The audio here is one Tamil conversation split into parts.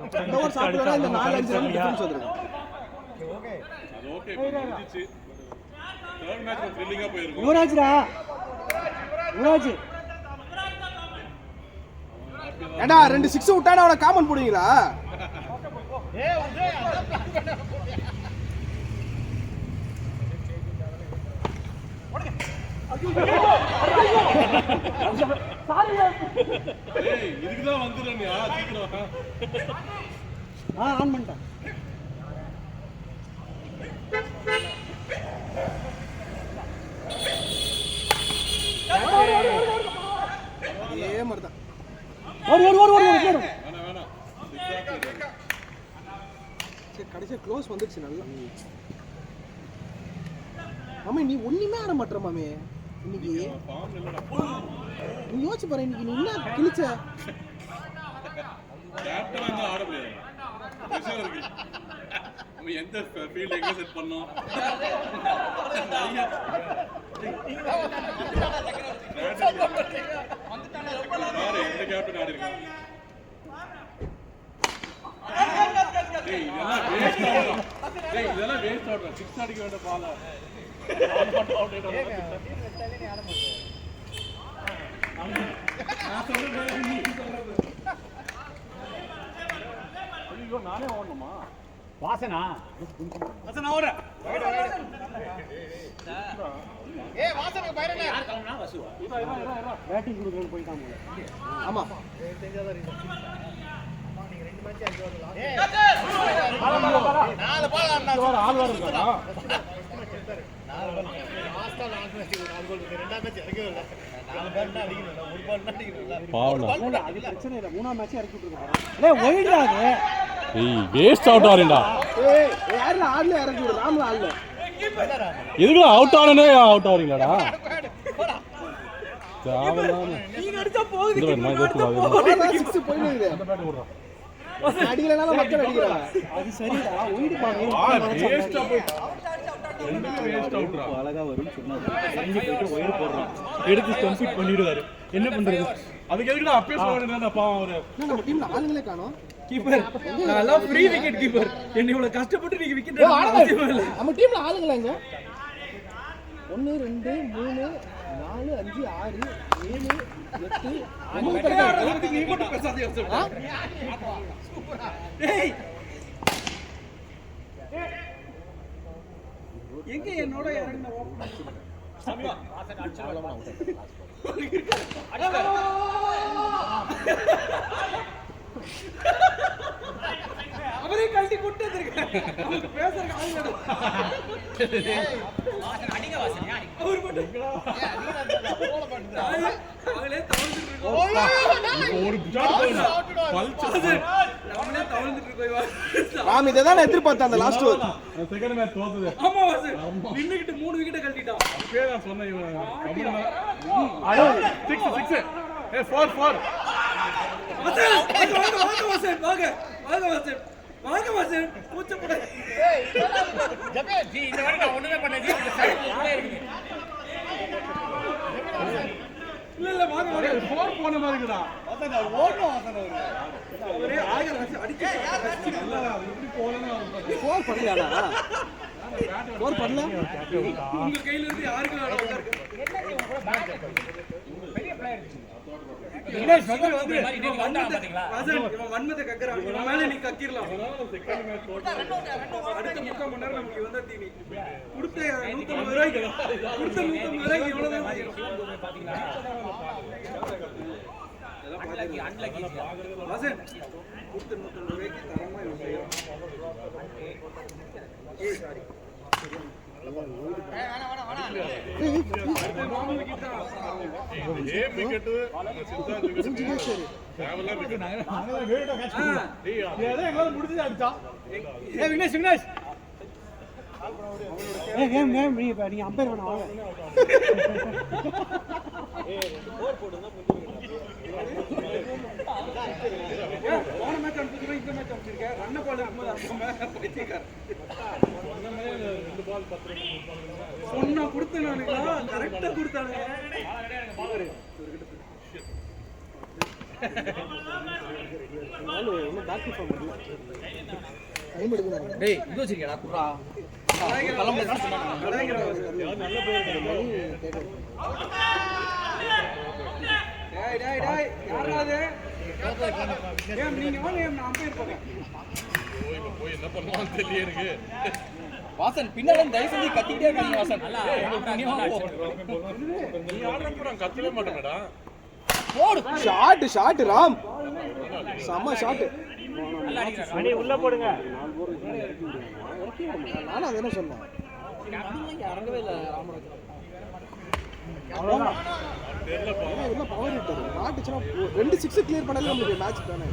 இந்த ஓவர் சாப்பிடலாம் இந்த 4-5 ரன் டிஃபரன்ஸ் வந்துரும். ஓகே அது ஓகே முடிஞ்சிச்சு. தேர்ட் மேட்ச் த்ரில்லிங்கா போயிருக்கும். யுவராஜ்டா யுவராஜ் ஏடா 2 6 விட்டானே அவன காமன் போடுவீங்களா? ஏய் உதே அதான் சாரி ஏய் இதுக்கு தான் வந்துறேன்யா சீக்கிரம். ஆன் பண்ணிட்டேன். அதே மாதிரி தான். வேணாம் வேணாம். சரி கடைசியா க்ளோஸ் வந்துருச்சு நல்லா. மாமே நீ ஒண்ணுமே ஆட மாட்டற மாமே இன்னைக்கு. ஃபார்ம் இல்லடா. நீ யோசிச்சு பாரு இன்னைக்கு நீ என்ன கிழிச்ச. கேப்டன் வந்து ஆட முடியாது. பிரஷர் இருக்கு. நம்ம எந்த ஃபீல்ட் எங்க செட் பண்ணோம்? யாரு எந்த கேப்டன் ஆடி இருக்காங்க? டேய் இதெல்லாம் வேஸ்ட் ஆடுறா. டேய் இதெல்லாம் வேஸ்ட் ஆடுறா. 6 அடிக்க வேண்டிய பால். அவுட் பண்ண அவுட் ஆயிடும். நான் சொல்றேன் நீ சொல்றது. ஐயோ நானே ஓடணுமா? வாசனா வாசனா ஓட. ஏய் வாசனுக்கு பைரல யார் கவுனா வசுவா பேட்டிங் கொடுக்கறன்னு போயிட்டான் போல. ஆமா நீங்க 2 மேட்ச் அடிச்சு வரலாம். ஏய் 4 பால் ஆடுனா ஆள் வரா. 4 பால் லாஸ்டா 4 மேட்ச் 4 கோல் இருக்கு. ரெண்டாம் மேட்ச் இறங்கவே இல்ல. 4 பால் தான் அடிக்கணும். 1 பால் தான் அடிக்கணும். பாவம் இல்ல அது பிரச்சனை இல்ல. மூணாம் மேட்ச் இறக்கி விட்டுருக்காங்க. டேய் ஒயிட்ரா அது. ஏய் வேஸ்ட் அவுட் ஆறேன்டா. ஏய் யாரல ஆடல இறக்கி விடு. ராம்ல ஆடல. எதுக்கு அவுட் ஆனனே அவுட் ஆறீங்களாடா? தேவலான நீ அடிச்சா போகுது. இந்த மாதிரி எடுத்து வாங்க. 6 போயிடுது. அந்த பேட் ஓடுறா. அடிக்கலனால மக்கள் அடிக்கறாங்க. அது சரிடா. ஒயிட் பாரு. Waste out. ரெண்டுமே வேஸ்ட் அவுட்ரா. அழகா வரும்னு சொன்னாரு. இங்க போயிட்டு ஒயிட் போடுறான். எடுத்து கம்ப்ளீட் பண்ணிடுவாரு. என்ன பண்றது? அதுக்கு எதுக்குடா அப்பே சொல்ல வேண்டியதா பாவம் அவரு. என்ன நம்ம டீம்ல ஆளுங்களே காணோம். கீப்பர் நல்லா ஃப்ரீ விக்கெட் கீப்பர். என்ன இவ்வளவு கஷ்டப்பட்டு நீங்க விக்கெட் ஏய் ஆடுங்க. நம்ம டீம்ல ஆளுங்களே இங்க 1 2 3 4 5 6 7 8 நீ மட்டும் பேசாதே சொல்றா. டேய் எங்க என்னோட இறங்கின ஓபன் சம்பா வாசன் அடிச்சலாம் அவரே கழட்டி கொண்டு வந்திருக்காங்க. அவங்க பேசுறதுக்கு ஆள் இல்ல. வாசன் அடிங்க வாசன் யார் அவர் மட்டும் அவங்களே தவழ்ந்துட்டு இருக்கோம். ஒரு ஜாட் போனா பல்ச் நாமளே தவழ்ந்துட்டு இருக்கோம். ராம் இத தான் எதிர்பார்த்தேன் அந்த லாஸ்ட் ஓவர். செகண்ட் மேட்ச் தோத்தது. ஆமா வாசன் நின்னுக்கிட்டு 3 விக்கெட் கழட்டிட்டான். அப்பே நான் சொன்னேன் இவன் கம்பெனி 6 ஏ 4 வாசன் வாங்க வாசன் வாங்க வாசன் வாங்க வாசன் கூச்ச போட. ஏய் ஜபே ஜி இந்த வாட்டி நான் ஒண்ணுமே பண்ணல ஜி இந்த சைடு உள்ளே இருக்கு இல்ல வாங்க வாங்க 4 போன மாதிரி இருக்குடா. வாசன் ஓடணும் வாசன் அவரே ஆகற வாசன் அடிச்சு இல்ல இப்படி போலனா ஸ்கோர் பண்ணலையாடா? ஸ்கோர் பண்ணல. உங்க கையில இருந்து யாருக்கு ஆட இருக்கு. பெரிய பிளேயர் விக்னேஷ் வந்து மாதிரி நீங்க வந்தா பாத்தீங்களா வாசன் இவன் வன்மத்தை கக்கறான். இவன் மேல நீ கக்கிரலாம். Second match தோத்தது. அடுத்த 3/4 மணி நேரம் நமக்கு வந்தா தீனி. கொடுத்த 150 ரூபாய்க்கு கொடுத்த 150 ரூபாய்க்கு இவ்வளவுதான் செய்யணும். பாத்தீங்களா அன்லக்கி வாசன் கொடுத்த 150 ரூபாய்க்கு தரமா இவன் செய்யறான். ஏய் சாரி. ஏ விக்கெட் சித்தா விக்கெட் தேவலாம் விக்கெட் நாங்க வேடிட்ட மேட்ச் டேய் ஏதோ எங்களால முடிஞ்சது அடிச்சா. ஏய் விக்னேஷ் விக்னேஷ் ஏய் கேம் நீ அம்பையர் வேணா வாங்க. போன மேட்ச் அனுப்பிச்சிருக்கேன் இந்த மேட்ச் அனுப்பிச்சிருக்கேன். ரன்ன பால் இருக்கும்போது அனுப்பாம பைத்தியக்காரன். சொன்னா கொடுத்தேன் நானுங்களா கரெக்டா கொடுத்தானுங்க. ஒன்றும் பேக் ஃபார்ம் பண்ணல. டைம் எடுக்கணும். டேய் இது வச்சிருக்கடா குறா நல்ல பேர் கேட்குறேன். டேய் யாரா அது ஏன் நீங்க வாங்க நான் அம்பையர் போறேன் போய் என்ன பண்ணுவான்னு தெரியல எனக்கு. வாசன் பின்னாடி தயவு செஞ்சு கத்திட்டே இருக்காங்க வாசன் நீ ஆடுற அப்புறம் கத்தவே மாட்டேங்கடா. ஷாட் ராம் செம்ம ஷாட். உள்ள போடுங்க. நானும் அதை என்ன சொன்னேன். இறங்கவே இல்லை ராமராஜ். என்ன பவர் ஹிட்டர் மாட்டுச்சுன்னா 2 6 கிளியர் பண்ணாலே நம்மளுக்கு மேட்ச் தானே.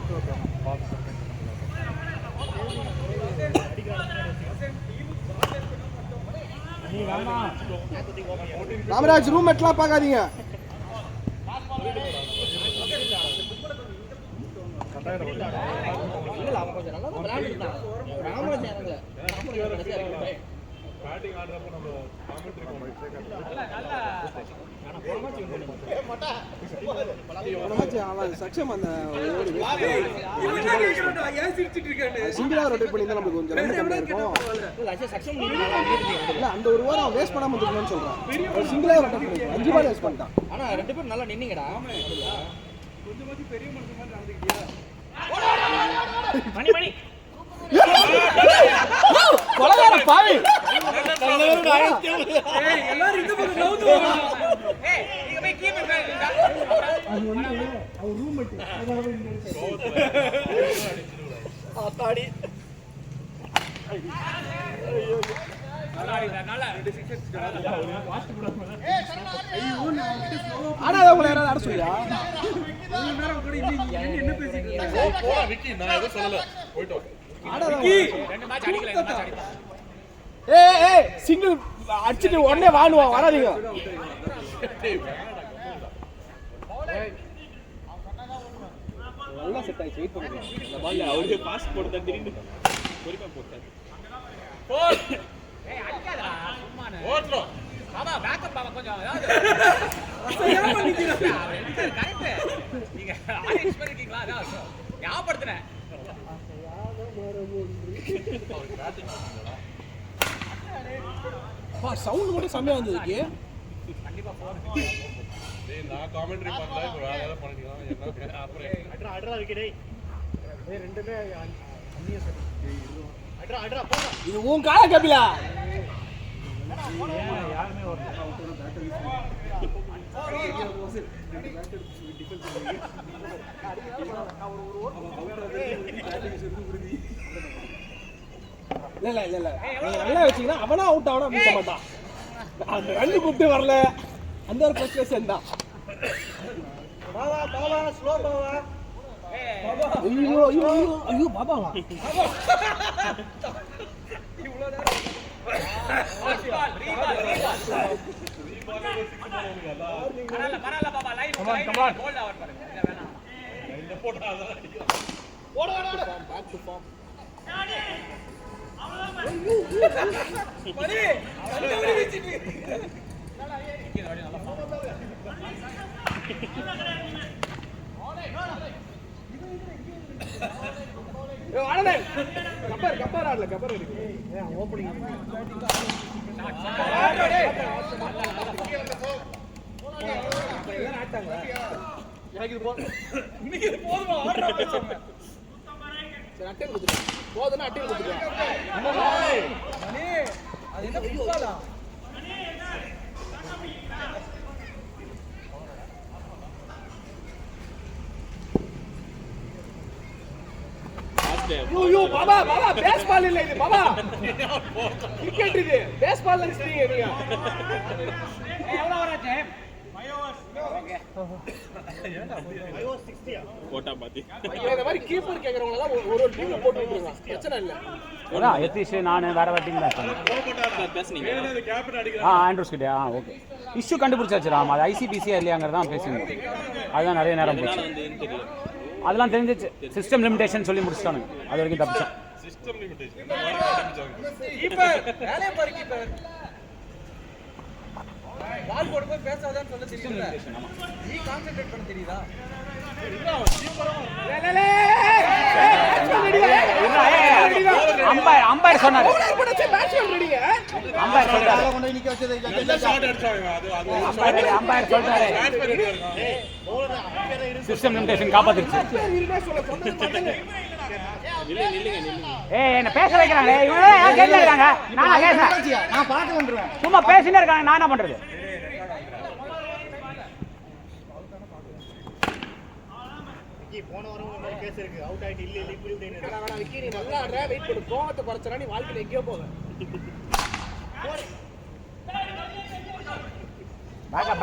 ராமராஜ் ரூம் மெட்லாம் பார்க்காதீங்க. அவன் கொஞ்சம் நல்லா விளையாண்டுட்டான். ராமராஜ் இறங்கல. பேட்டிங் ஆடுறப்ப நம்ம காமெண்ட்ரி சிங்கிளா ரொட்டேட் பண்ணி நம்மளுக்கு கொஞ்சம் ரன் கம்மியா இருக்கும். இல்ல அந்த ஒரு ஓவர் அவன் வேஸ்ட் பண்ணாம இருக்கணும்னு சொல்றான். சிங்கிளா ரொட்டேட் பண்ணி 5 பால் வேஸ்ட் பண்ணிட்டான். ஆனா 2 பேரும் நல்லா நின்னீங்கடா. கொஞ்சமாச்சு பெரிய மனுஷன் மாதிரி நடந்துக்கிட்டியா மணி கொலகார பாவி. ஏய் எல்லாரும் இந்த பக்கம் நவுந்து வாங்க. ஏய் நீங்க போய் கீப்பர் பேசுங்க. அது வந்து அவர் ரூம்மேட் அதனால இங்க ஆத்தாடி. நல்லா 2 சிக்ஸ் வாஸ்ட் போடுங்க. ஆனா அவங்கள யாராவது ஆட சொல்லியா? இவ்வளவு நேரம் கூட என்ன பேசிட்டு இருக்காங்க? போடா விக்கி, நான் எதுவும் சொல்லல. போய்ட்டு வா. விக்கி 2 மேட்ச் அடிக்கல, இந்த மேட்ச் அடிப்பா. ஏய் சிங்கிள் அடிச்சிட்டு உடனே வாடுவான். வராதீங்க. நல்லா செட் ஆயிச்சு. வெயிட் பண்ணுங்க. இந்த பால்ல அவரே பாஸ் போட்டு திடீர்னு பொறுப்பா போட்டாரு. ஏய் அடிக்காதடா சும்மானே. ஓட்றோம். பாபா பேக்கப் பாபா கொஞ்சம் அதாவது ஏன் பண்ணிட்டீங்க? கரெக்ட். நீங்க ஆரேஞ்ச் பண்ணிருக்கீங்களா? அதான் ஞாபகப்படுத்துறேன். சவுண்ட் மட்டும் செம்மையா வந்ததுக்கு. கண்டிப்பா போன். டேய் நான் காமெண்ட்ரி பண்ணல, இப்ப வேற ஏதாவது பண்ணிக்கலாம். என்ன அப்புறம் அட்ரா விக்கி டேய் ரெண்டுமே அண்ணிய சரி அட்ரா போடா. இது உன் கால கபிலா. யாருமே வரல. இல்ல நீங்க நல்லா வச்சீங்கன்னா அவனா அவுட் ஆவனா மிச்ச மாட்டான். அந்த ரன் கூப்பிட்டு வரல. அந்த ஒரு ஃப்ரஸ்ட்ரேஷன் தான். பாபா ஸ்லோ பாபா. ஐயோ பாபாவா. இவ்வளவு நேரம் பரவாயில்ல பாபா லைன் கோல் அவர் பாருங்க. இல்ல வேணாம். லைன்ல போடாத. ஓடு பேக் டு ஃபார்ம். மணி கண்டவரி வெச்சிட்டு இங்க வாடி நல்லா ஃபார்ம். ஏய் வாடனே. கப்பர் ஆடல கப்பர் இருக்கு. ஏய் ஓபனிங் எனக்கு இது போதும். இன்னைக்கு இது போதுமா ஆடுறா பேசாம. சரி அட்டை கொடுத்துட்டேன். போதுனா அட்டை கொடுத்துட்டேன். மணி அது என்ன புதுசாடா? ஐயோ பாபா பேஸ்பால் இல்ல இது பாபா. கிரிக்கெட் இது. பேஸ்பால் நினைச்சீங்க நீங்க. எவ்வளவு வர டைம்? போட்டா பாத்தி. இந்த மாதிரி கீப்பர் கேக்குறவங்க எல்லாம் ஒரு டீம்ல போட்டு விட்டுருங்க. பிரச்சனை இல்ல. அதான் யதீஷ் நான் வேற டீம் தான் பேசுனீங்க. வேற கேப்டன் அடிக்குற. ஆண்ட்ரூஸ் கிட்டே ஓகே இஷ்யூ கண்டுபிடிச்சாச்சு ராம். அது ஐசிபிசியா இல்லையாங்கிறது தான் பேசியிருந்தோம். அதுதான் நிறைய நேரம் போச்சு. அதெல்லாம் தெரிஞ்சிச்சு. சிஸ்டம் லிமிடேஷன் சொல்லி முடிச்சிட்டானுங்க. அது வரைக்கும் தப்பிச்சோம். System limitation. கீப்பர் வேலைய பாரு கீப்பர். பால் போடும்போது பேசாதன்னு சொல்ல தெரியல. நீ கான்சென்ட்ரேட் பண்ண தெரியுதா? லே அம்பையர் சொன்னாரு. bowler போட வச்சு batsman ready அம்பையர் சொல்றாரு. கொண்டு போய் நிக்க வச்சது நல்ல ஷாட் அடிச்சாங்க அது அம்பையர் சொல்றாரு. சிஸ்டம் லிமிடேஷன் காப்பாத்திருச்சு. சொல்ல சொன்னது மட்டும் ஏய் என்ன பேச வைக்கிறாங்க. இவங்க ஏன் கேட்ல இருக்காங்க? நான் பேசுறேன். நான் பாத்து வந்துருவேன். சும்மா பேசினே இருக்காங்க. நான் என்ன பண்றது? போன வாரம் ஒரு கேஸ் இருக்கு. அவுட் ஆயிட்டு இல்ல இப்படி வேணா விக்கி நீ நல்லா ஆடுற வெயிட் பண்ணு கோவத்தை குறைச்சறா நீ வாழ்க்கையில எங்கேயோ போக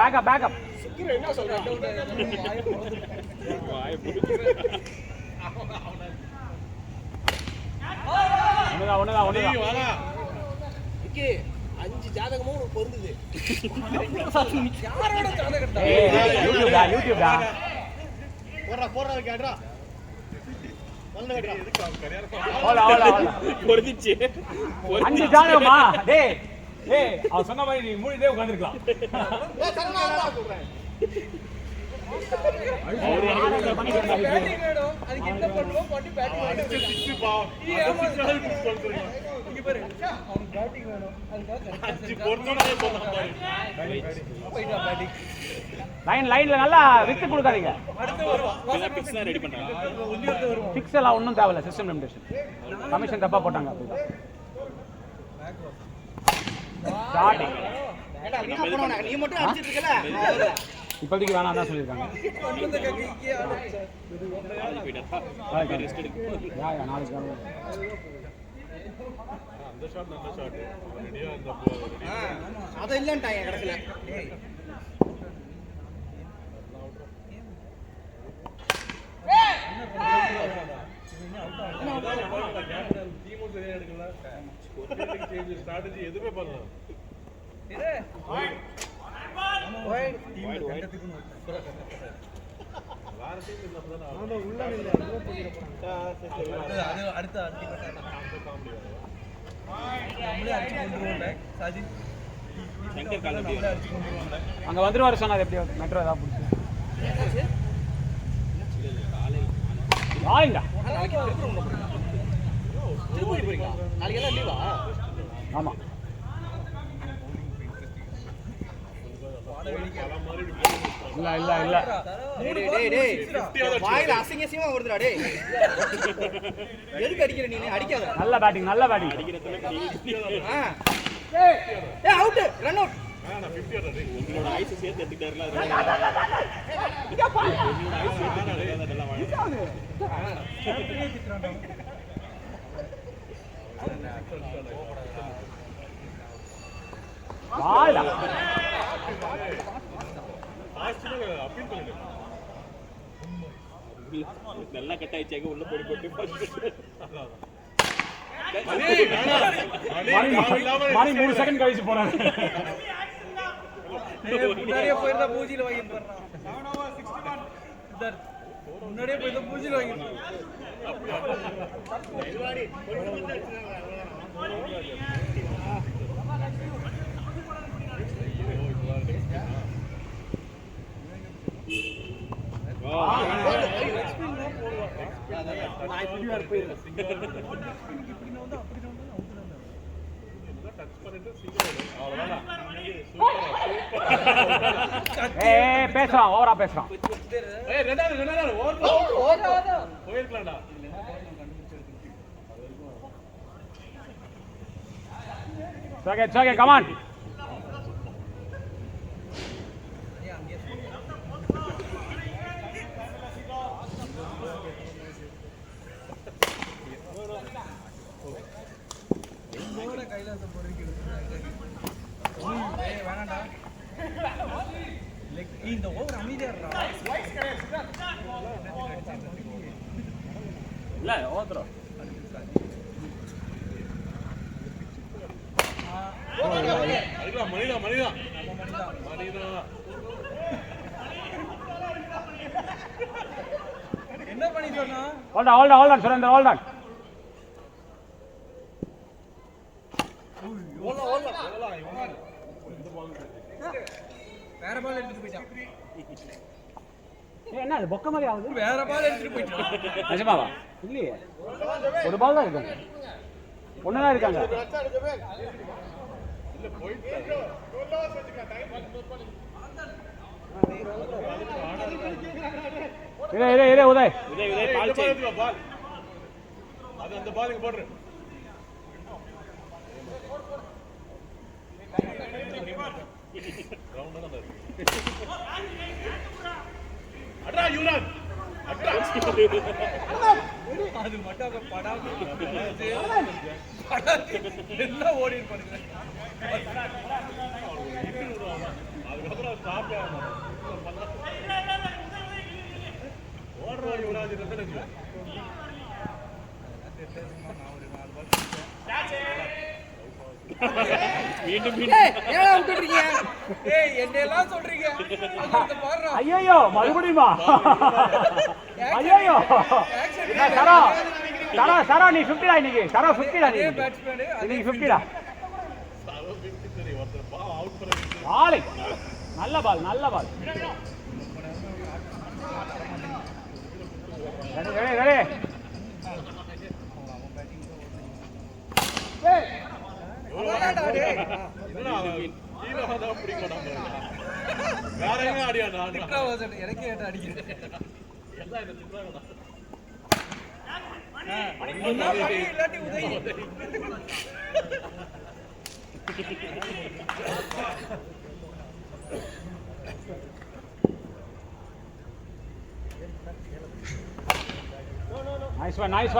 பேக்கப் சுக்கிர என்ன சொல்றான் ஒண்ணுதான் விக்கி 5 ஜாதகமும் உனக்கு பொருந்துது யாரோட ஜாதகம்டா யூடியூப்டா போறா கேட்றா நல்ல கேட்றா ஓலா பொறுதிச்சு 5 ஜாதகமா டேய் அவ சொன்ன மாதிரி நீ மூடிட்டே உட்கார்ந்திருக்கலாம். ஏய் சரணா சொல்றேன் அதுக்கு என்ன பண்ணுவோம் பாட்டி பேட்டிங் அடிச்சு சிக்ஸ் பா அடிச்சு சொல்றீங்க இங்க பாரு அவனுக்கு பேட்டிங் வேணும் அதுக்காக அஞ்சு பொறுத்தோனே சொன்னாங்க போய்டா பேட்டிங் லைன்ல நல்லா வித்து கொடுக்காதீங்க. அடுத்து வரும் பிக்ஸ் ரெடி பண்றாங்க ஃபிக்ஸ் எல்லாம் ஒண்ணும் தேவையில்ல. சிஸ்டம் லிமிடேஷன் கமிஷன் தப்பா போட்டாங்க. ஸ்டார்டிங் ஏடா நீ போறவனா நீ மட்டும் அடிச்சிட்டு இருக்கல இப்போதைக்கு வேணாம் தான் சொல்லியிருக்காங்க. வந்தத கக்கியே ஆடுச்சு நாளைக்கு அந்த ஷாட் நல்ல ஷாட் ரெடியா அந்த அத இல்லன்ட்டாங்க கடைசில டீமும் சரியா எடுக்கல ஸ்கோரிங் சேஞ்ச் ஸ்ட்ராட்டஜி எதுமே பண்ணல அங்க வந்துருவாரு சொன்னாரு. எப்படி மெட்ரோ ஏதாவது பிடிச்சி வாங்க. திருப்பதி போறீங்களா நாளைக்கு எல்லாம் லீவா ஆமா இல்ல டேய் வாயில அசிங்கசியமா வருதுடா டேய் எதுக்கு அடிக்கிற நீ அடிக்காத நல்ல பேட்டிங் ஏய் அவுட் ரன் அவுட் நான் 50 ஆடா டேய் உங்களோட ஐஸ் சேர்த்து எடுத்துட்டாருல வாடா அப்பீல் பண்ணிடு நல்லா கட் ஆயிச்சாங்க உள்ள போய் போட்டு மாறி 3 செகண்ட் கழிச்சு போறாரு. முன்னாடியே போயிருந்தா பூஜில வாங்கிட்டு போறான். முன்னாடியே போயிருந்தா பூஜில வாங்கிட்டு பேசுறான் ஓவரா பேசுறான். போயிருக்கலாம்டா Okay, come on. இந்த ஓவர் அமைதியா இருக்கா இல்ல ஓதுறோ மணிதா என்ன பண்ணிட்டோம்னா Hold on, Surendra, hold on. வேற பால் எடுத்துட்டு போயிட்டான். என்ன அது பொக்க மாதிரி ஆகுது? வேற பால் எடுத்துட்டு போயிட்டான். நிஜமாவா? இல்லையே, ஒரு பால் தான் இருக்கு. ஒண்ணுதான் இருக்காங்க. இரு உதய். அந்த பாலுக்கு போடுற அட்ரா யுவராஜ் அட்ரா அது மட்டும் படாம எல்லாம் ஓடி இருப்பாங்க. அதுக்கப்புறம் சாப்பிட ஓடுறா யுவராஜ் என்னெல்லாம் சொல்றீங்க? ஐயோ மறுபடியுமா? ஐயோ சரா நீ 50டா இன்னைக்கு. சரா 50டா நீ இன்னைக்கு 50டா. பால் நல்ல பால் நல்ல பால். ரெடி வேற எங்க அடியாடா எனக்கு ஏட்ட அடிக்கிறேன். இல்லாட்டி உதவி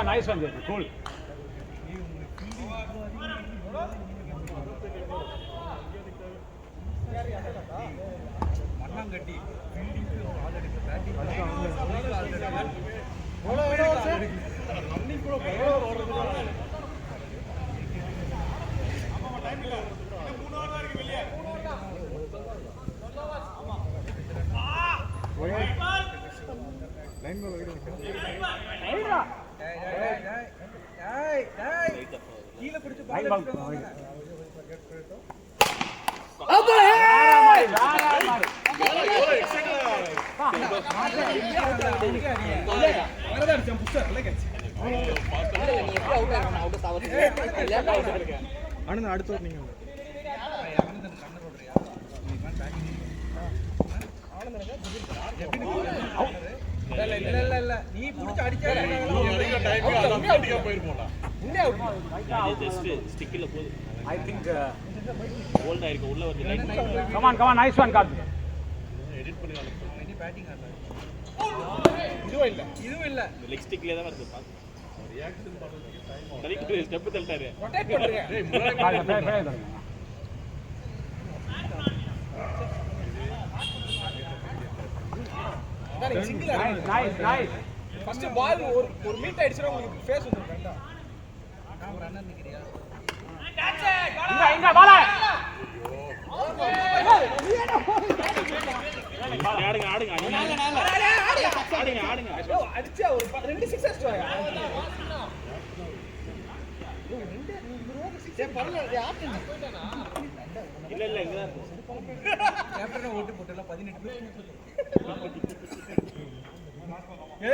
nice one cool. மண்ணாங்கட்டி ஃபீல்டிங்க்கு ஆல் எடுக்க பேட்டிங் ரன்னிங் கூட பயங்கர ஓடுறது கீழ பிடிச்சு அடுத்த நீங்க இல்ல நீ புடிச்சு அடிச்சா போயிருப்போம். I think hold ஆயிருக்கு உள்ள வந்து come on nice one Karthik. Edit பண்ணி வரலாம். நீ பேட்டிங் ஆடல. இதுவும் இல்ல லெக் ஸ்டிக்ல தான் வருது பாத்து. ரியாக்ஷன் பண்றதுக்கு டைம் ஆகும். Correct step தள்ளிட்டாரு. ரொட்டேட் பண்றீங்க. டேய் முன்னாடி nice ஃபர்ஸ்ட் பால் ஒரு மீட் ஆயிடுச்சுனா உங்களுக்கு ஃபேஸ் வந்துரும் கரெக்ட்டா. நான் ஒரு ரன்னர் நிக்கிறியா? இங்க பால் ஆடுங்க அடிச்சா ஒரு 2 6 அடிச்சாங்க. இல்ல இங்க தான் கேப்டனை ஓட்டு போட்டல 18 பேர்.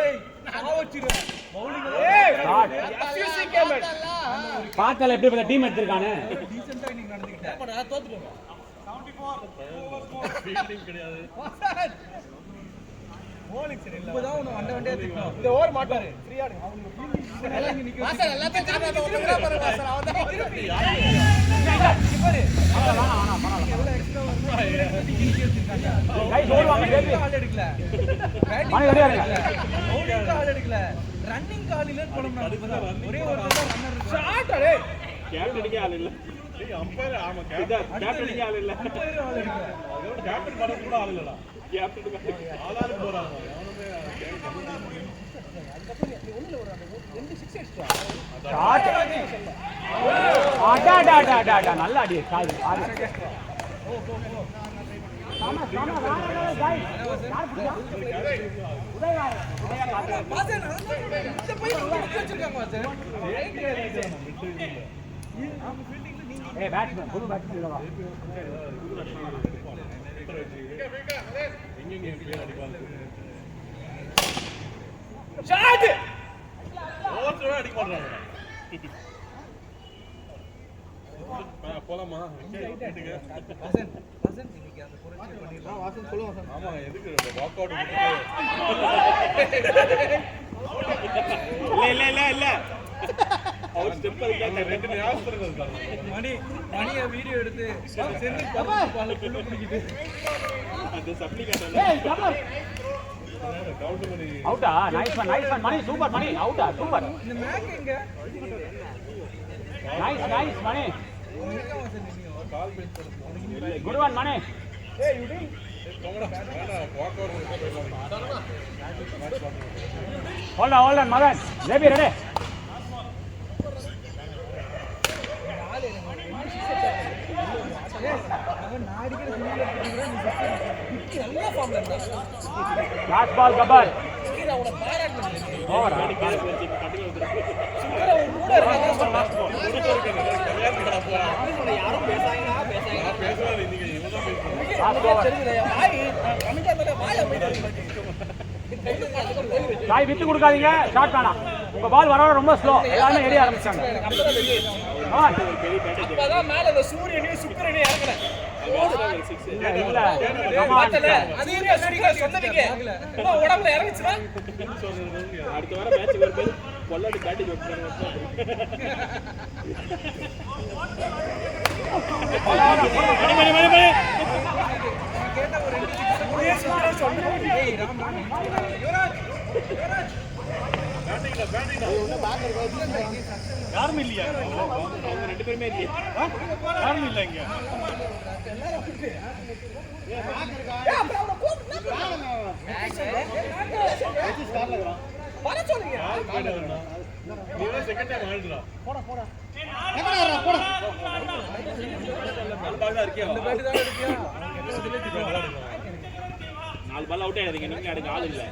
ஏய் ஆவச்சிரு பவுலிங் ஏய் எஃப்யூசி கேமன் பாத்தல எப்படி பண்ற டீம் எடுத்துர்க்கானே. டீசன்ட்டா இன்னைக்கு நடந்துக்கிட்டேன். அப்ப நான் தோத்துட்டேன். 74 ஃபீல்டிங் கிடையாது. bowling சரி இல்ல. இப்போதான் உன வண்டியா திட்டணும். இந்த ஓவர் மாட்டாரு. ஃப்ரீ ஆடுங்க. அவங்களுக்கு ஃபீல்டிங் எல்லாம் இங்க நிக்க வாசல் எல்லாத்தையும் காப்பாத்த வந்துறா பாரு வாசல். அவன் தான் திருப்பி. பாரு. வேணாம். எவ்வளவு எக்ஸ்ட்ரா வருது? டிக்கெட் எடுத்துட்டாங்க. கைஸ் ஓடுவாங்க டேய். ஆல் எடுக்கல. மணி ரெடியா இருங்க. பவுலிங் ஆல் எடுக்கல. ரன்னிங் கால் இல்ல போடுறோம். ஒரே ஒரு ரன்னர் ஷாட் டேய். கேப்டனுக்கே ஆள் இல்ல. டேய் அம்பயர் ஆமா கேப்டனுக்கே ஆள் இல்ல. அம்பயர் ஆல் எடுக்கல. அதோட கேப்டன் பண்ண கூட ஆள் இல்லடா. கேப்டனுக்கு ஆளாளு போறாங்க. அவனுமே ஷாட் அடா நல்ல அடி கால் ஆடு. சாமா गाइस உதய் வாசன் இந்த போய் வச்சிருக்காங்க வாசன். ஏய் பேட்ஸ்மேன் புது பேட்ஸ்மேன் இல்லவா எங்க பேர் அடிப்பாங்க. ஷாட் ஓவர்ல அடிக்க மாட்டாங்க. போலாமா வீட்டுக்கு வசந்த் இன்னைக்கு அந்த புரட்சியை பண்ணிடலாம். வாசன் சொல்லுங்க வாசன். ஆமா எதுக்கு வாக் அவுட் இல்ல அவர் ஸ்டெப் ரெண்டு ஞாபகம் இருக்காங்க. மணியை வீடியோ எடுத்து செந்தில் பால புல்லு பிடிக்குது. அந்த சப்ளிகேட்டர் ஏய் கபர் கவுண்ட் பண்ணி அவுட்டா? நைஸ் ஒன் மணி, சூப்பர் மணி, அவுட்டா, சூப்பர். இந்த மேக் எங்க நைஸ் மணி, கால் பேஸ் பண்ணு. குட் ஒன் மணி. ஏய் யுடி போங்கடா வேணா வாக் அவுட் போயிடலாம். ஹோல்ட் ஆன் மகன், ஜேபி ரெடி. அவன் நாடிக்கிற சிங்கிள் எடுத்துக்கிறான். நீ நல்ல ஃபார்ம்ல இருந்தா லாஸ்ட் பால் கபர். இது அவன பாராட்டணும். ஓவர். சுகர கூட இருக்காங்க. யாரும் பேசாங்கடா பேசுறாரு இன்னைக்கு இவதான் பேசுறாரு. Last over. வாய் கமிட்டா வாய் அமைதியா சாய் விட்டு கொடுக்காதீங்க, ஷாட் வேணாம். உங்க பால் வர ரொம்ப ஸ்லோ, எல்லாமே எரிய ஆரம்பிச்சாங்க. அப்பதான் மேல அந்த சூரியனையும் சுக்கிரனையும் இறக்குறேன். இல்ல பார்த்தல அதையும் சூரியனை சொன்னீங்க. உடம்புல இறங்குச்சுனா அடுத்த வாரம் மேட்ச் வரும்போது பொல்லாடி பேட்டிங் வைப்பாங்க. கேட்ட ஒரு 2 6 சொன்னேன். ஏய் ராம் யுவராஜ் யாரும் இல்லையா? அவங்க ரெண்டு பேருமே இல்லையே. யாரும் இல்ல இங்க. வர சொல்லுங்க. நீ தான் செகண்ட் டைம் ஆடுறா. எங்கடா போடா. நாலு பால் தான் இருக்கியா? இந்த பேட் தான் இருக்கியா? 4 பால் அவுட் ஆயிடுறீங்க. நீங்க அடுக்க ஆள் இல்ல.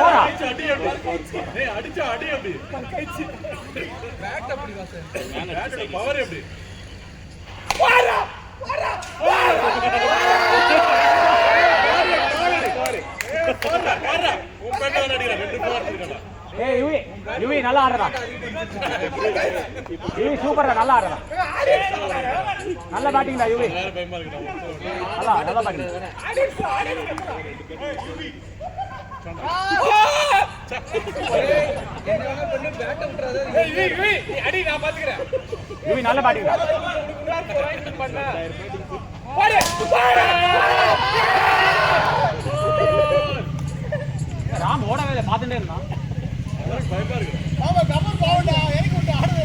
போடா. அடிச்சா அடி அப்படி. பேட் அப்படி வாசன். பேட்டோட பவர் எப்படி? உன் பேட்டை அடிக்கிறா. 2 பவர் அடிக்கிறா. ஏய் யுவி நல்லா ஆடுறா. யுவி சூப்பர்டா, நல்லா ஆடுறா. நல்ல பேட்டிங்டா யுவி. வேற பயமா இருக்குடா. நல்லா பேட்டிங். என்ன பண்ணு பேட் விட்டுறாத. ஏய் நீ அடி நான் பாத்துக்கறேன். யுவி நல்ல பேட்டிங்டா. பண்ண போடு ராம் ஓடவே இல்லை, பார்த்துட்டே இருந்தான். பயமா இருக்கு. ஆமா கபர் பாவுடா எனக்கு விட்டு ஆடுது.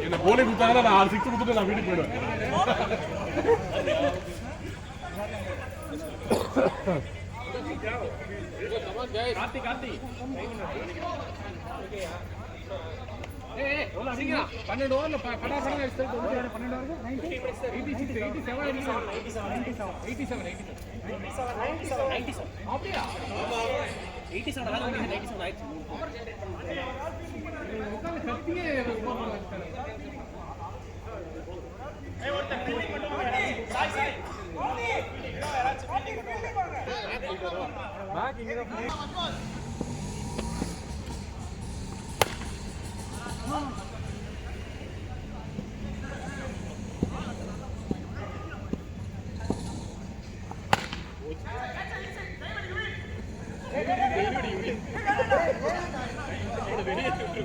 என்ன கோலி கொடுத்தாங்கன்னா நான் 6 கொடுத்துட்டு நான் வீட்டுக்கு போயிடுவேன். கார்த்தி 12 ஓவர்ல படா எடுத்து 12 ஓவருக்கு 90 86 87 அப்படியா? 87 ஆனா 97 ஆயிடுச்சு. கத்தியே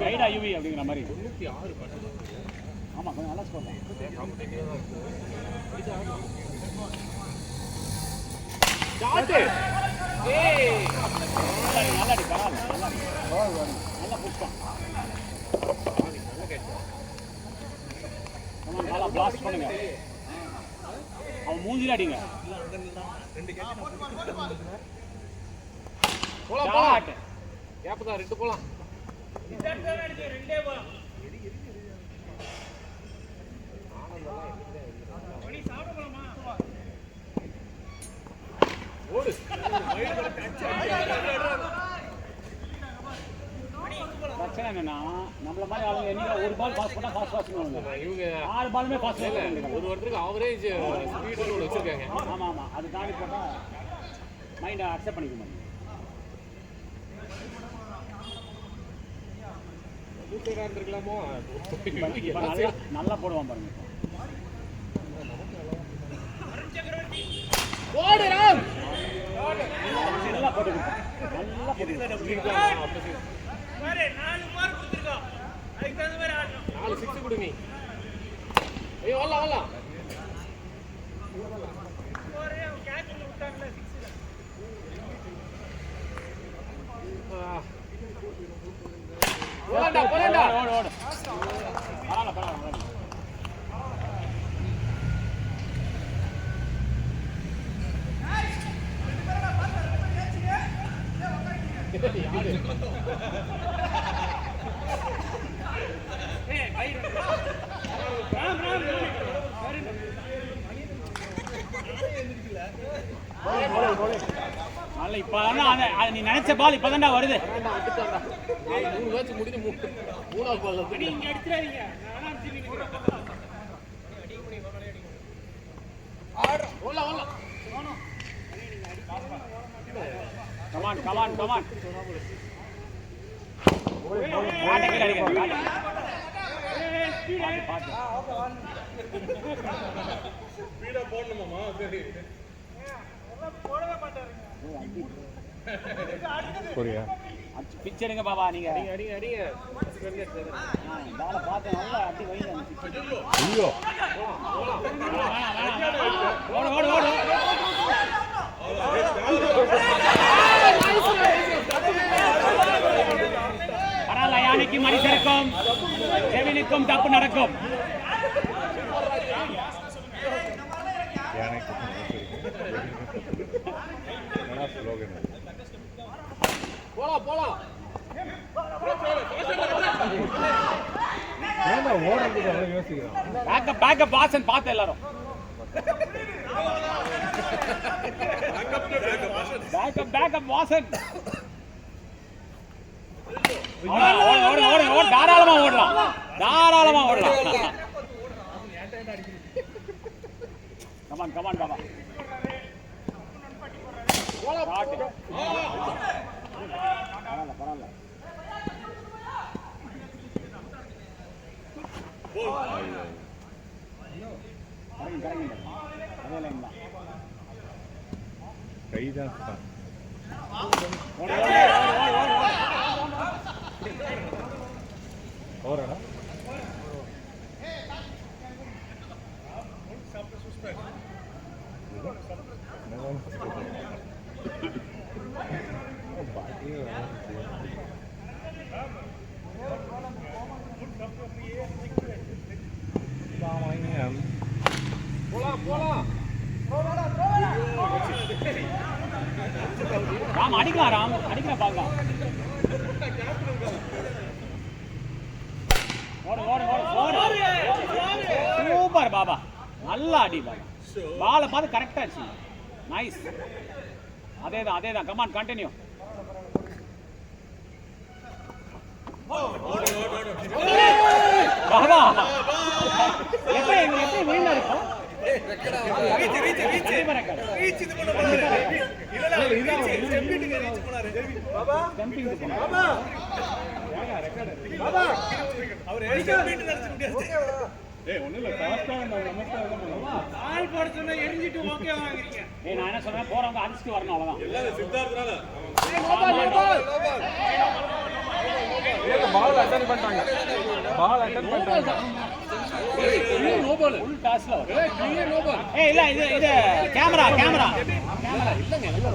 ரைடா யுவி அப்படிங்கிற மாதிரி. ஆமா, கொஞ்சம் நல்லா ஸ்கோர் தான். நல்லாடி பரவாயில்ல, நல்லா புஷ்பம். நல்லா பிளாஸ்ட் பண்ணுங்க. அவன் மூஞ்சில அடிங்க. போலாம் கேப் தான் 2 போலாம். பிரச்சனை என்னன்னா நம்மள மாதிரி ஆளுங்க என்னைக்கு ஒரு பால் பாஸ் பண்ணா பாஸ் இவங்க 6 பாலுமே பாஸ் பண்ணுவாங்க. ஒருத்தருக்கு ஆவரேஜ் ஸ்பீட் வச்சிருக்காங்க. ஆமா ஆமா அது தாண்டி போட்டா மைண்ட் அக்செப்ட் பண்ணிக்க மாட்டேங்குது. இருக்கலாமோ நல்லா போடுவான் பாருங்க. ஓடு ராம் நல்லா போட்டு நல்லா போட்டு பாரு 4 மார்க் கொடுத்திருக்கோம். அதுக்கு தகுந்த மாதிரி ஆடணும். 4 6 கொடுங்க. ஐயோ வரலாம் வரலாம். ஒரே கேட்ச் விட்டாங்கல 6ல. போடா போடா. ஓடு ஓடு. பரவாயில்ல. நல்ல இப்ப நீ நினைச்ச பால் இப்பதான்டா வருது. 3 மேட்ச் முடிஞ்சு 3ஆவது பால்ல நீங்க அடிச்சிராதீங்க. நானா அடிச்சிட்டு ஓடலாம் ஓடலாம். Come on come on come on. ஆட்டக்கில் அடிக்கிறேன். ஸ்பீடா போடணுமாமா? சரி போடவே மாட்டாருங்க. பிச் எடுங்க பாபா நீங்க. அடிங்க அடிங்க. பால பார்த்து நல்லா அடி வைங்க. ஐயோ ஓடு ஓடு ஓடு. பரவாயில்ல, யானைக்கு மணி சிறக்கும், செவினுக்கும் தப்பு நடக்கும். போலாம் போலாம். பேக்கப் பேக்கப் வாசன் பார்த்து எல்லாரும். Backup backup Vasan. தாராளமா ஓடலாம், தாராளமா ஓடலாம். Come on come on Baba. பரவாயில்ல பரவாயில்ல. Correct correct. அதே லைன் தான். கைதான் ஓரடா. போலாம் போலாம். ராம் அடிக்கலாம், ராம் அடிக்கலாம் பார்க்கலாம். ஓடு ஓடு ஓடு ஓடு. சூப்பர் பாபா, நல்லா அடி பாபா. பாலை பார்த்து கரெக்டா ஆச்சு. நைஸ். அதேதான் அதேதான். Come on continue. பாபா எப்படி எப்படி விழுந்தா இருக்கும்? நான் என்ன சொல்றேன், போறவங்க அடிச்சுட்டு வரணும், அவ்வளவுதான். சித்தார்த்தனால பால் அட்டெண்ட் பண்ணிட்டாங்க. பால் அட்டெண்ட் பண்ணிட்டாங்க. No ball. ஃபுல் டாஸ்ல வரும். Clear no ball. இல்ல இது இது கேமரா கேமரா கேமரா இல்லங்க. நோ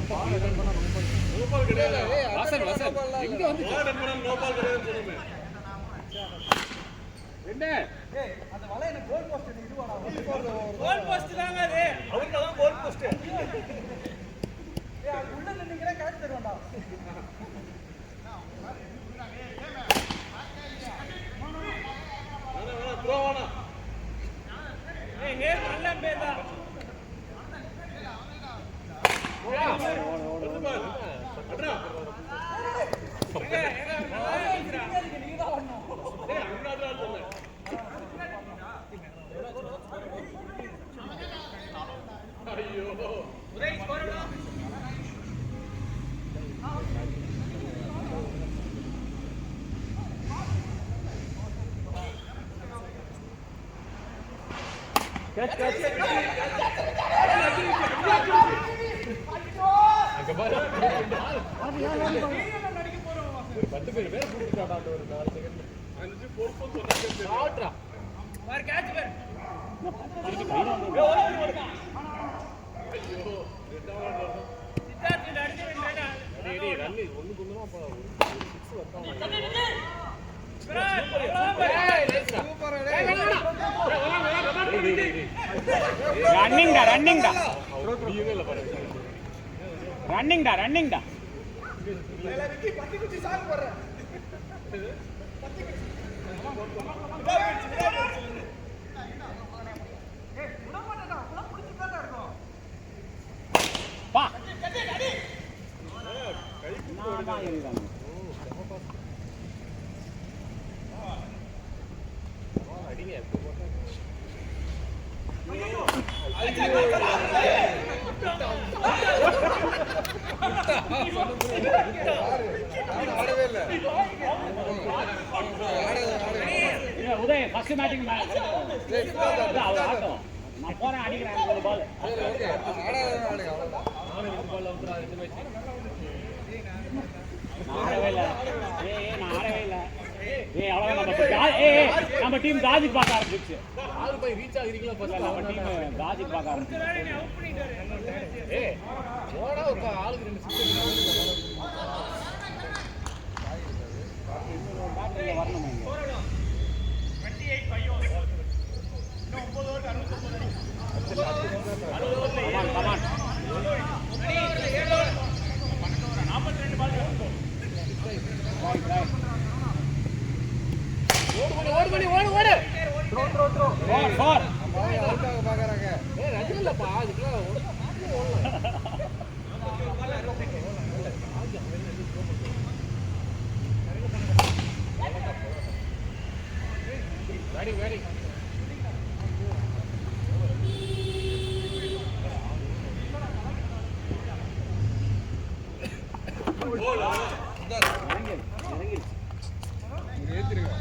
பால் கிடையாது. வாசன் வாசன் எங்க வந்து நோ பால் கிடையாது சொல்லுமே. என்ன அந்த வலை என்ன கோல் போஸ்ட் இதுவாடா? கோல் போஸ்ட் தாங்க அது. அவருக்கு தான் கோல் போஸ்ட். அது உள்ள நின்னுங்கற கேட்ச் தருவான்டா. கேட்ச் கேட்ச் அங்க பாரு 10 பேர் கூப்பிட்டாடா ஒரு 4 செகண்ட் 5 4 சொன்னாங்க ஷாட்ரா பார் கேட்ச் பார் ஐயோ ரெண்டாவது சித்தார்த் அடிச்சு விடுறடா டேய் ரன் ஒண்ணு கொண்டுமா அப்ப ஒரு 6 வந்தாங்க ரன்னிங் டா பா அடிங்க உதய் ஃபர்ஸ்ட் பேட்டிங் நான் போறேன் அடிக்கிறேன் ஒரு பால் ஆடவே இல்லை நான் ஆடவே இல்லை நம்ம டீம் காஜிக்கு பார்க்க ஆரம்பிச்சு 6 போய் ரீச் ஆகிறீங்களா ஃபர்ஸ்ட் நம்ம டீம் காஜிக்கு பார்க்க ஆரம்பிச்சு ஏய் போடா ஒரு ஆளுக்கு 2 சிக்ஸ் பேட்டரியில் வரணும் இங்கே 28 பையோஸ் இன்னும் 9 ஓவர் 69 கமான் 42 பால் ஓடு ஃபோர் பாக்குறாங்க ஏய் ரஜினி இல்லப்பா அதுக்குலாம் வேடி ஏத்திருங்க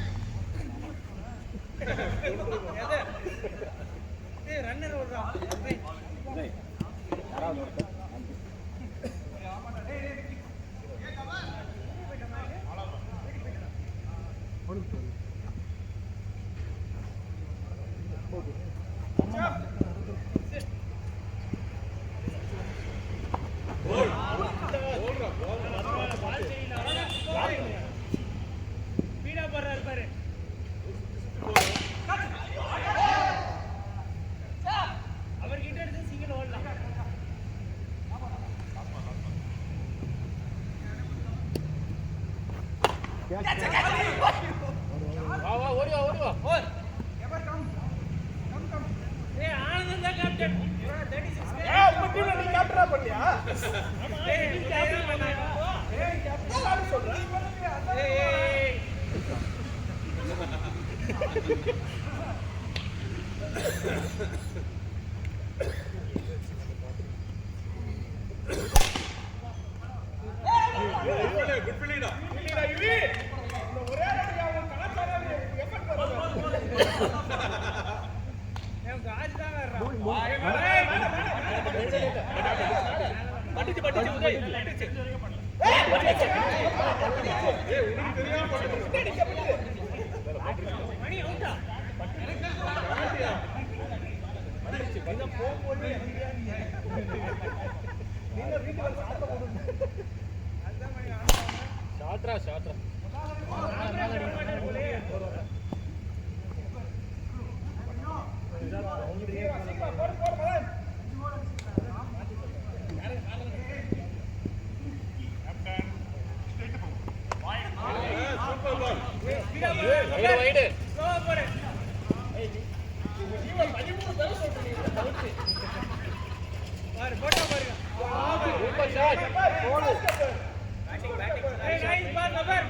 ஏய் ரன்னர் ஓடுறா யாராவது ஒருத்தர் பீடா போறாரு பாரு அவர் கிட்ட எடுத்து சிங்கிள் ஓடலாம் வா ஓடி வா ஓர் எவர் கம் ஏய் ஆனந்த் தான் கேப்டன் 36 ஏய் உங்க டீம்ல நீ கேப்டனா பண்ணியா ஏய் நீ கேப்டன் பண்ணாயா ஏய் கேப்டன் நான் சொல்றேன் ஏய் இல்லடா இவி இந்த ஒரே அடியா அவன் கலாச்சாரம் எஃபெக்ட் பண்ணுது ஏன் காஜ் தான் வர்றா பட்டிச்சு உதய் பட்டிச்சு ஏய் உனக்கு தெரியாம பட்டிச்சு மணி அவுட்டா நீங்க போகும்போது நீங்க வீட்டுக்கு வந்து சாப்பிட போடுங்க ஷாட்ரா வைடு ஸ்லோவா போடு பாரு போட்டோ பாருங்க சூப்பர் ஷாட் பேட்டிங் ஏய் நைஸ் பால் நம்பர்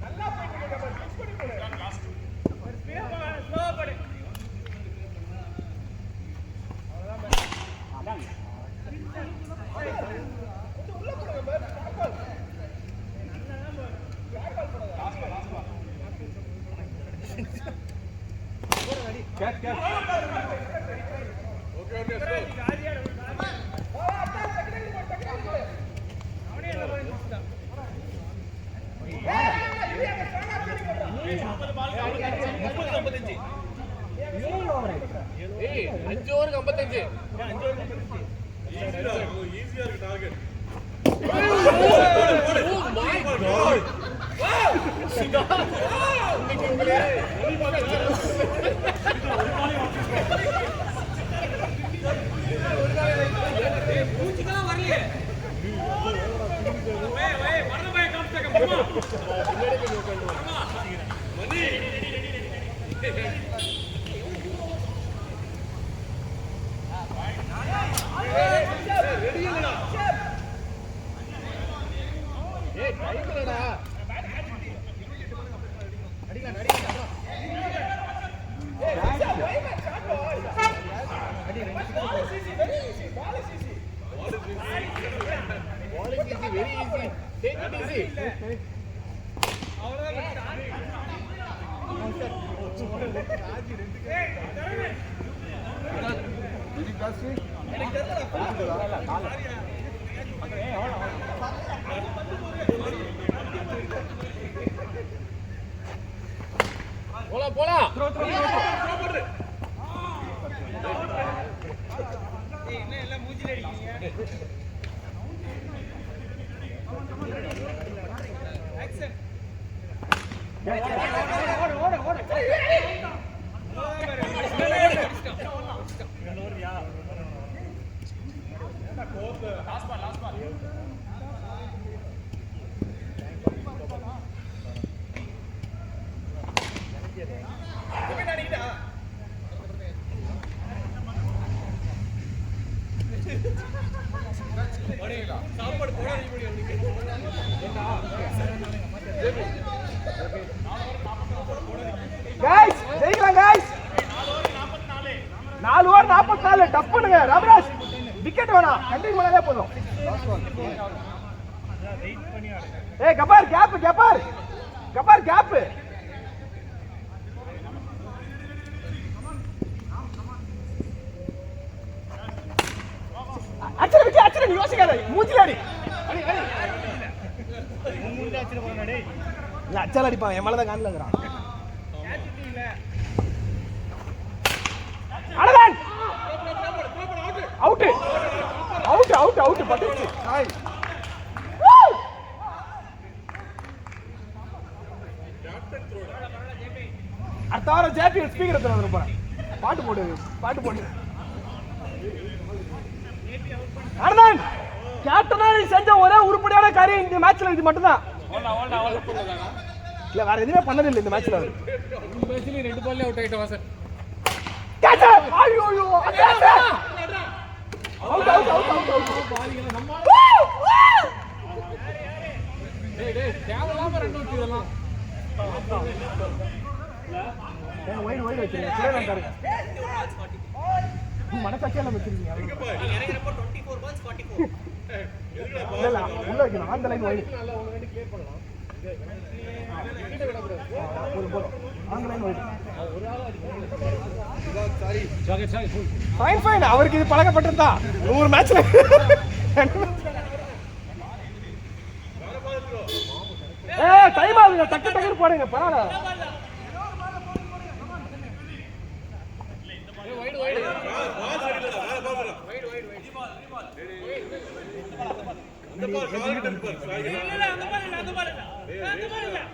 நல்லா போயிட்டு இருக்க மிஸ் பண்ணி போடு ஸ்லோவா போடு அதான் உள்ள போடுங்க பால் கேட்ச் ஏய் 5 ஓவர் 55 ஈஸியா இருக்கு டார்கெட். ஏய் டைம்லடா bowling is very easy, take it easy. போலாம் என்ன எல்லாம் மூஞ்சில அடிக்கிறீங்க ஆக்சன் ஓடு गाइस ஜெயிக்கலாம் गाइस 4 ஓவர் 44 டப் பண்ணுங்க ராமராஜ் விக்கெட் வேணா கண்டினியூ பண்ணாலே போதும் ஏய் கபார் கேப் அச்சர நீ யோசிக்காத மூஞ்சில அடி மூஞ்சில அடிச்சு போறடா டேய் இல்ல அச்சல அடிப்பான் என் மேல தான் காண்டலங்கறான் அடதான் அவுட் பட்டுச்சு ஹாய் அடுத்த வாரம் ஜேபி ஸ்பீக்கர் எடுத்து வந்து போறேன் பாட்டு போடு அடதான் கேப்டனா நீ செஞ்ச ஒரே உருப்படியான காரியம் இந்த மேட்ச்ல இது மட்டும் தான் இல்ல வேற எதுவுமே பண்ணது இல்ல இந்த மேட்ச்ல அவர் பேசிலி 2 பால்ல அவுட் ஆயிட்ட வாசன் கேட்ச் ஐயோ கேட்ச் அவுட் பாலிங்கள நம்ம டேய் தேவலாம ரன் அவுட் இதெல்லாம் வைடு வச்சிருக்கீங்க கிளேவன் பாருங்க மனசாட்சியால வச்சிருக்கீங்க நீங்க இறங்கறப்ப 24 balls 44 இல்ல உள்ள வைக்கணும் அந்த லைன் வைடு நல்லா ஒன்னு ரெண்டு கிளியர் பண்ணலாம் கிட்ட விட கூடாது போதும் அந்த லைன் வைடு ஒரு ஆளா சாரி ஃபைன் அவருக்கு இது பழக்கப்பட்டிருந்தா 100 மேட்ச்ல டைம் ஆகுங்க டக்கு போடுங்க பரவாயில்ல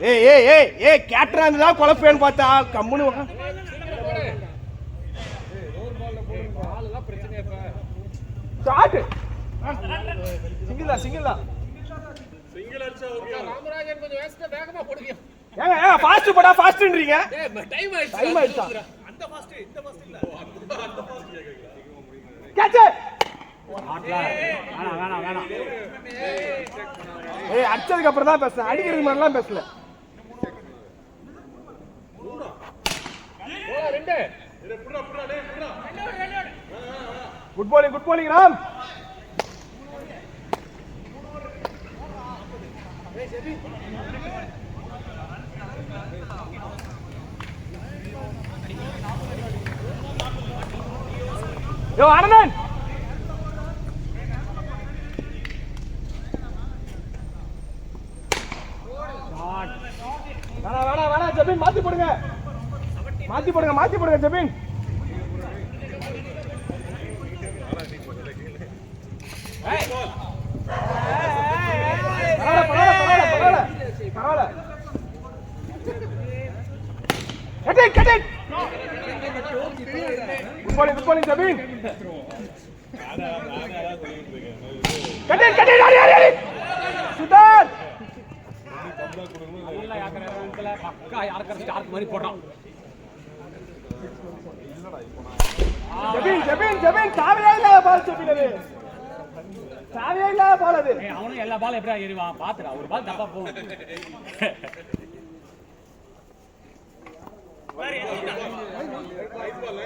ஏய் கேப்டனா இருந்தா குழப்பேன்னு பார்த்தா கம்முனு ஸ்டார்ட் சிங்கிள் தான் சிங்கிள் அடிச்சா ஓகே. ராமராஜன் கொஞ்சம் வேகமா போடுங்க ஏங்க ஃபாஸ்ட் போடா ஃபாஸ்ட்ன்றீங்க டைம் ஆயிடுச்சா அந்த ஃபாஸ்ட் இந்த ஃபாஸ்ட் இல்ல கேட்ச் வேணாம் ஏய் அடிச்சதுக்கு அப்புறம் தான் பேசுறேன் அடிக்கிறது மாதிரிலாம் பேசல குட் bowling ராம் யோ ஆனந்தன் வேணா ஜெபின் மாத்தி போடுங்க ஜெபின் பரவாயில்ல Cut it! Good bowling, Jabin. Cut it! Hurry! Sudhar! பக்கா யாருக்கிற ஸ்டார்ட் மாதிரி போட்டான். ஜெபின் சாவியே இல்ல பால் சுத்தினது. சாவியே இல்ல பால் அது. அவனும் எல்லா பால் எப்படியா ஏறிவான் பாத்துடா. ஒரு பால் தப்பா போகும்.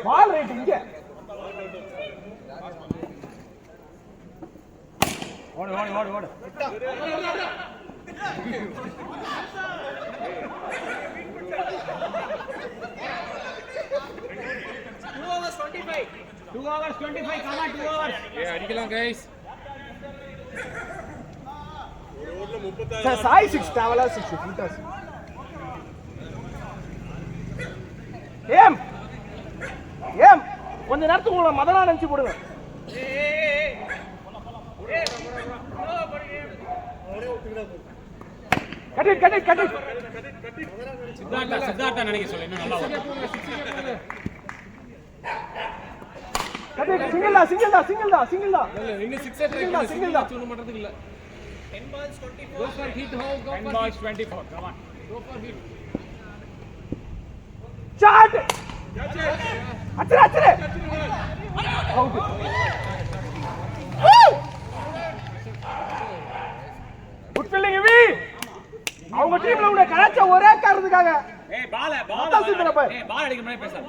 பால் ரைட் இங்க. ஓடு. Two hours 25. Come on, 2 hours. அடிக்கலாம் guys. சாய் 6 டிராவலர் 6 ஃபீட்டர்ஸ். ஏம் கொஞ்ச நேரத்துக்கு உங்களை மதனா நினைச்சு போடுங்க. Cut it. சித்தார்த்தா நினைக்க சொல்ல இன்னும் நல்லா வரும். கட் இட் சிங்கிள் தான். இல்ல இன்னும் 6 ட்ரை பண்ணு. சிங்கிள் தான் ஒண்ணும் பண்றதுக்கு இல்ல. 10 balls 24. Go for hit. Go 10 balls 24. Come on. Go for hit. Shot. அச்சரே. அவுட். குட் ஃபீல்டிங் இவி. அவங்க டீம்ல உள்ள கலாச்ச ஒரே காரணத்துக்காக. பால் அடிக்க முன்னாடி பேசாத.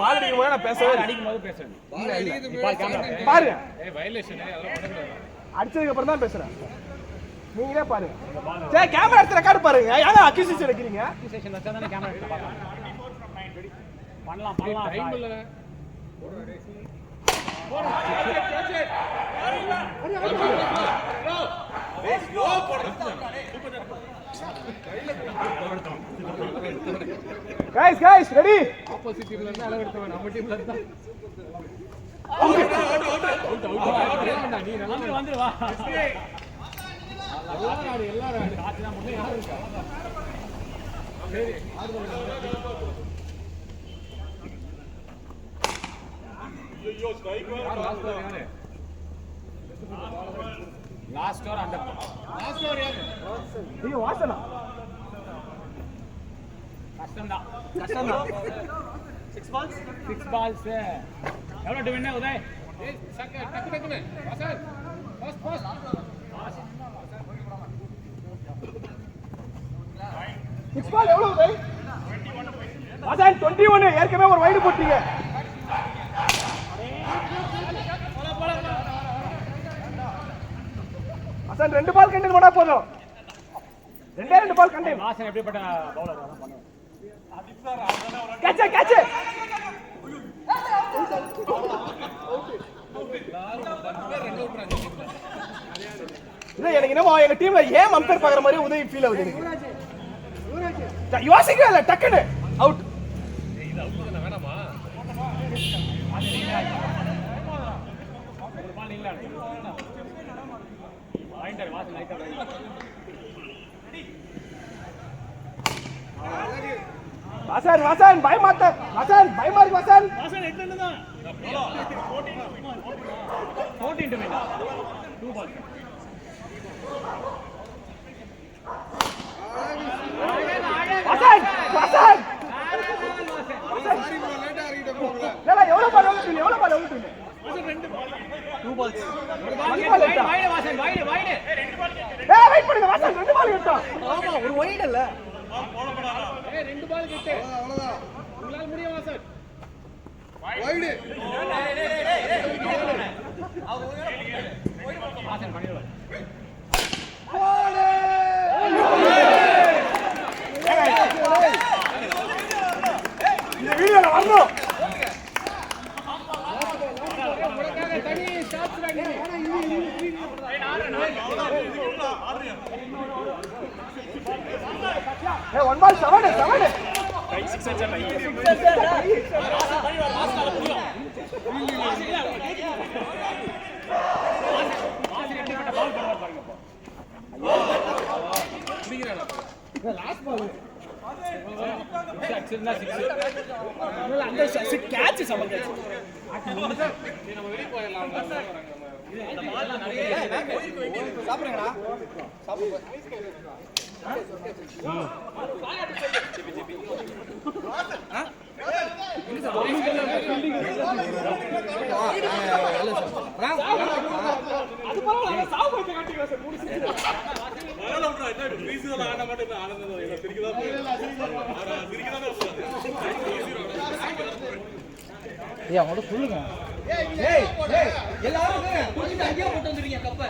பால் அடிக்கும் போது நான் பேசவே இல்லை. அடிக்கும் போது பேசுறேன். இல்ல பாருங்க. வயலேஷன் அதெல்லாம் பண்ணக்கூடாது. அடிச்சதுக்கு அப்புறம் தான் பேசுறேன். நீங்களே பாருங்க. சரி கேமரா எடுத்து ரெக்கார்ட் பாருங்க. யாரா அக்யூசேஷன் எடுக்கிறீங்க? அக்யூசேஷன் வச்சா தானே கேமரா எடுத்து பார்க்கலாம். பண்ணலாம். டைம் இல்ல. guys ready? ஆப்போசிட் டீம்ல இருந்து அளவு எடுத்தவன் நம்ம டீம்ல இருந்தா. நீ நல்லா வந்து வா. எல்லாரும் காட்சி தான் முன்னே யாரும் இருக்கா? சரி லாஸ்ட் ஓவர் அந்த லாஸ்ட் ஓவர் யாரு? நீங்க வாசனா. கஷ்டம்தான். 6 balls. எவ்வளவு டிவின் உதய்? ஏய் டக்கு வாசன். பாஸ். சிக்ஸ் பால் எவ்வளவு உதய்? 21. வாசன் 21 ஏற்கனவே ஒரு வைடு போட்டீங்க. வாசன் 2 பால் கண்டெயின் பண்ணா போதும். 2 பால் கண்டெயின். வாசன் எப்படிப்பட்ட பவுலர் அதான் பண்ணுவாங்க. கேட்ச். இல்ல எனக்கு என்னமோ எங்க டீம்ல ஏன் அம்பையர் பாக்குற மாதிரி உதவி ஃபீல் ஆகுது எனக்கு. யோசிக்கவே இல்ல டக்குனு அவுட். இது அவுட் தான வேணாமா? ஒரு பால் இல்ல. பாயிண்டர் வாசன் லைட்டா வாசன் பயமாட்ட. பயமா இருக்கு வாசன். வாசன் எட்ல தான் 14 to win. 2 balls. வாசன் எவ்வளவு ball out? Vasan 2 balls. 2 balls. Wide Vasan wide. Wait பண்ணுங்க வாசன் 2 பால் விட்டான். ஆமா ஒரு வைடு இல்ல. ஏய் 2 பால் கிட்ட. அவ்வளவுதான். உங்களால முடியும் வாசன். வைடு. வாசன் பண்ணிடுவார். இந்த வீடியோல வரணும். 1 ball 7 லாஸ்ட் பால் அந்த கேட்ச் சம கேட்ச் சாப்பிடுங்கடா அவங்களோட சொல்லுங்க எல்லாரும் அங்கேயே போட்டு வந்துருக்கீங்க கப்பை